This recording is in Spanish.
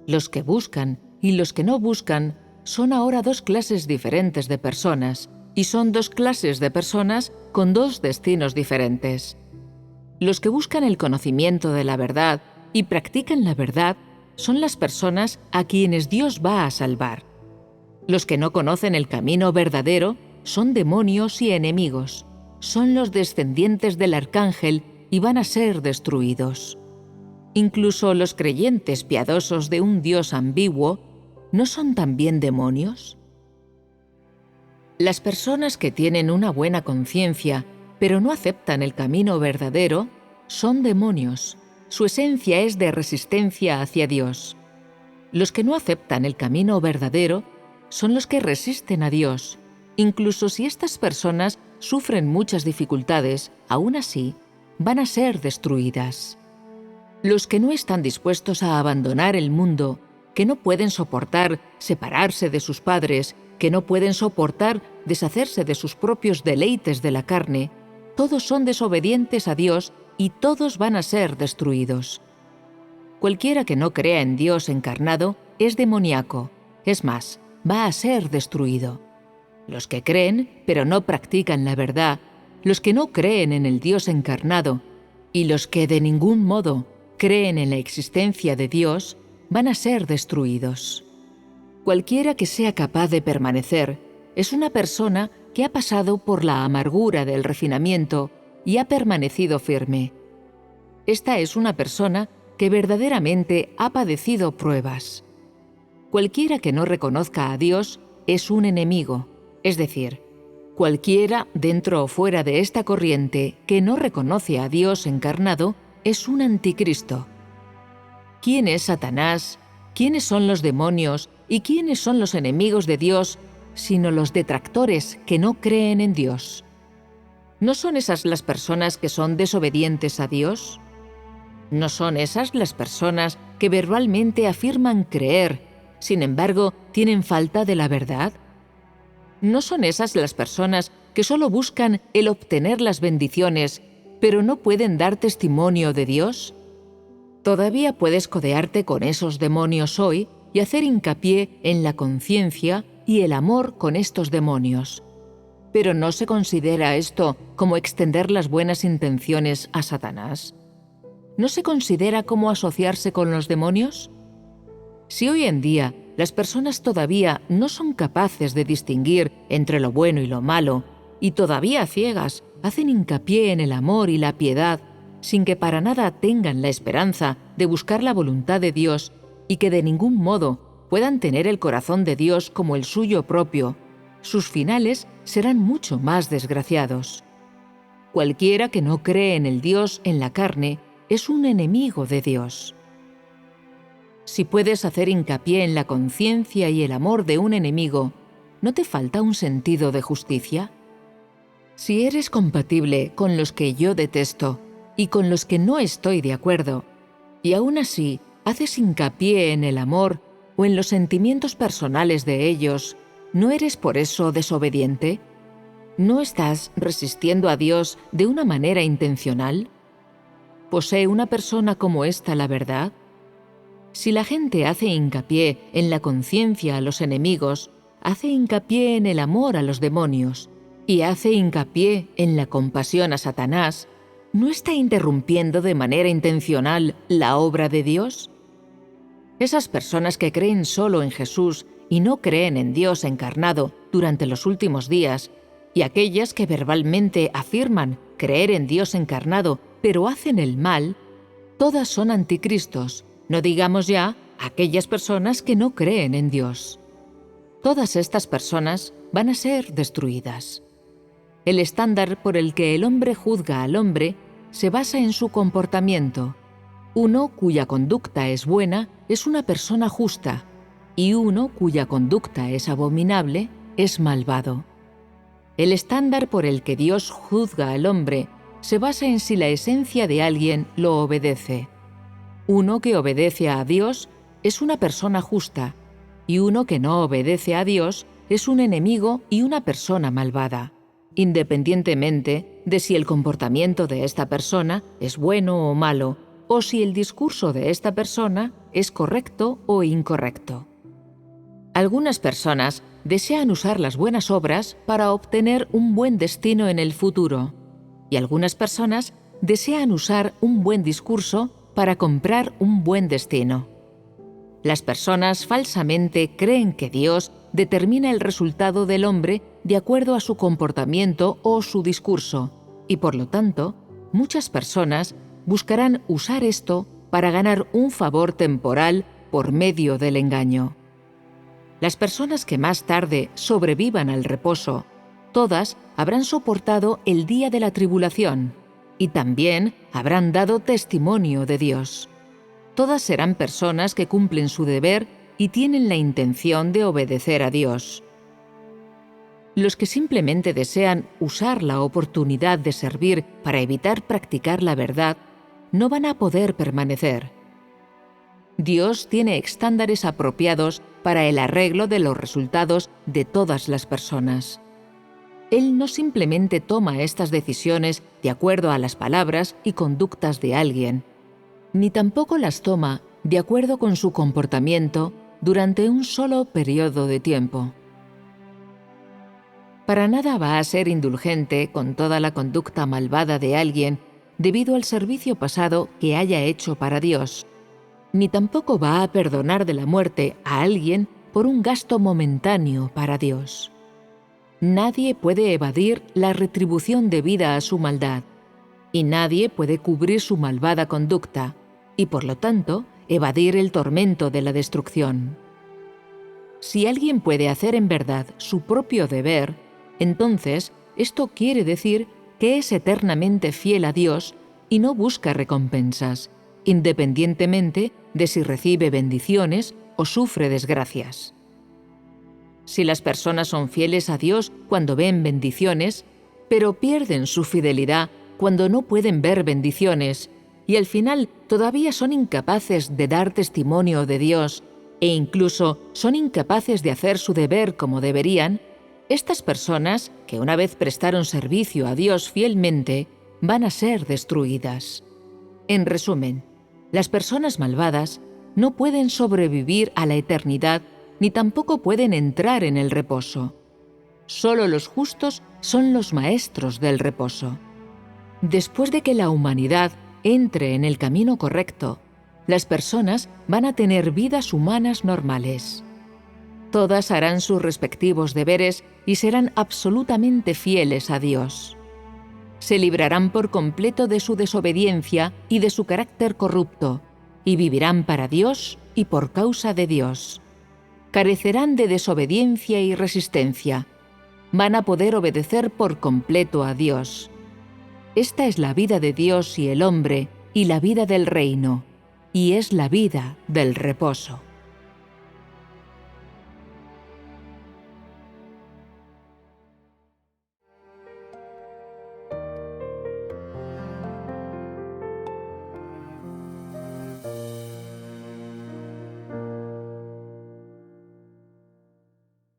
Los que buscan y los que no buscan son ahora dos clases diferentes de personas, y son dos clases de personas con dos destinos diferentes. Los que buscan el conocimiento de la verdad y practican la verdad son las personas a quienes Dios va a salvar. Los que no conocen el camino verdadero son demonios y enemigos, son los descendientes del arcángel y van a ser destruidos. Incluso los creyentes piadosos de un Dios ambiguo, ¿no son también demonios? Las personas que tienen una buena conciencia, pero no aceptan el camino verdadero, son demonios. Su esencia es de resistencia hacia Dios. Los que no aceptan el camino verdadero son los que resisten a Dios. Incluso si estas personas sufren muchas dificultades, aún así, van a ser destruidas. Los que no están dispuestos a abandonar el mundo, que no pueden soportar separarse de sus padres, que no pueden soportar deshacerse de sus propios deleites de la carne, todos son desobedientes a Dios y todos van a ser destruidos. Cualquiera que no crea en Dios encarnado es demoníaco, es más, va a ser destruido. Los que creen, pero no practican la verdad, los que no creen en el Dios encarnado y los que de ningún modo creen en la existencia de Dios, van a ser destruidos. Cualquiera que sea capaz de permanecer es una persona que ha pasado por la amargura del refinamiento y ha permanecido firme. Esta es una persona que verdaderamente ha padecido pruebas. Cualquiera que no reconozca a Dios es un enemigo, es decir, cualquiera dentro o fuera de esta corriente que no reconoce a Dios encarnado es un anticristo. ¿Quién es Satanás? ¿Quiénes son los demonios? ¿Y quiénes son los enemigos de Dios, sino los detractores que no creen en Dios? ¿No son esas las personas que son desobedientes a Dios? ¿No son esas las personas que verbalmente afirman creer, sin embargo, tienen falta de la verdad? ¿No son esas las personas que solo buscan el obtener las bendiciones, pero no pueden dar testimonio de Dios? Todavía puedes codearte con esos demonios hoy y hacer hincapié en la conciencia y el amor con estos demonios. Pero ¿no se considera esto como extender las buenas intenciones a Satanás? ¿No se considera como asociarse con los demonios? Si hoy en día las personas todavía no son capaces de distinguir entre lo bueno y lo malo, y todavía a ciegas hacen hincapié en el amor y la piedad, sin que para nada tengan la esperanza de buscar la voluntad de Dios y que de ningún modo puedan tener el corazón de Dios como el suyo propio, sus finales serán mucho más desgraciados. Cualquiera que no cree en el Dios en la carne es un enemigo de Dios. Si puedes hacer hincapié en la conciencia y el amor de un enemigo, ¿no te falta un sentido de justicia? Si eres compatible con los que yo detesto y con los que no estoy de acuerdo, y aún así haces hincapié en el amor o en los sentimientos personales de ellos, ¿no eres por eso desobediente? ¿No estás resistiendo a Dios de una manera intencional? ¿Posee una persona como esta la verdad? Si la gente hace hincapié en la conciencia a los enemigos, hace hincapié en el amor a los demonios y hace hincapié en la compasión a Satanás, ¿no está interrumpiendo de manera intencional la obra de Dios? Esas personas que creen solo en Jesús y no creen en Dios encarnado durante los últimos días, y aquellas que verbalmente afirman creer en Dios encarnado pero hacen el mal, todas son anticristos, no digamos ya aquellas personas que no creen en Dios. Todas estas personas van a ser destruidas. El estándar por el que el hombre juzga al hombre se basa en su comportamiento. Uno cuya conducta es buena es una persona justa, y uno cuya conducta es abominable es malvado. El estándar por el que Dios juzga al hombre se basa en si la esencia de alguien lo obedece. Uno que obedece a Dios es una persona justa, y uno que no obedece a Dios es un enemigo y una persona malvada, independientemente de si el comportamiento de esta persona es bueno o malo, o si el discurso de esta persona es correcto o incorrecto. Algunas personas desean usar las buenas obras para obtener un buen destino en el futuro, y algunas personas desean usar un buen discurso para comprar un buen destino. Las personas falsamente creen que Dios determina el resultado del hombre de acuerdo a su comportamiento o su discurso, y por lo tanto, muchas personas buscarán usar esto para ganar un favor temporal por medio del engaño. Las personas que más tarde sobrevivan al reposo, todas habrán soportado el día de la tribulación y también habrán dado testimonio de Dios. Todas serán personas que cumplen su deber y tienen la intención de obedecer a Dios. Los que simplemente desean usar la oportunidad de servir para evitar practicar la verdad, no van a poder permanecer. Dios tiene estándares apropiados para el arreglo de los resultados de todas las personas. Él no simplemente toma estas decisiones de acuerdo a las palabras y conductas de alguien, ni tampoco las toma de acuerdo con su comportamiento durante un solo periodo de tiempo. Para nada va a ser indulgente con toda la conducta malvada de alguien debido al servicio pasado que haya hecho para Dios, ni tampoco va a perdonar de la muerte a alguien por un gasto momentáneo para Dios. Nadie puede evadir la retribución debida a su maldad, y nadie puede cubrir su malvada conducta, y por lo tanto, evadir el tormento de la destrucción. Si alguien puede hacer en verdad su propio deber, entonces esto quiere decir que es eternamente fiel a Dios y no busca recompensas, independientemente de si recibe bendiciones o sufre desgracias. Si las personas son fieles a Dios cuando ven bendiciones, pero pierden su fidelidad cuando no pueden ver bendiciones, y al final todavía son incapaces de dar testimonio de Dios, e incluso son incapaces de hacer su deber como deberían, estas personas, que una vez prestaron servicio a Dios fielmente, van a ser destruidas. En resumen, las personas malvadas no pueden sobrevivir a la eternidad ni tampoco pueden entrar en el reposo. Solo los justos son los maestros del reposo. Después de que la humanidad entre en el camino correcto, las personas van a tener vidas humanas normales. Todas harán sus respectivos deberes y serán absolutamente fieles a Dios. Se librarán por completo de su desobediencia y de su carácter corrupto, y vivirán para Dios y por causa de Dios. Carecerán de desobediencia y resistencia. Van a poder obedecer por completo a Dios. Esta es la vida de Dios y el hombre, y la vida del reino, y es la vida del reposo.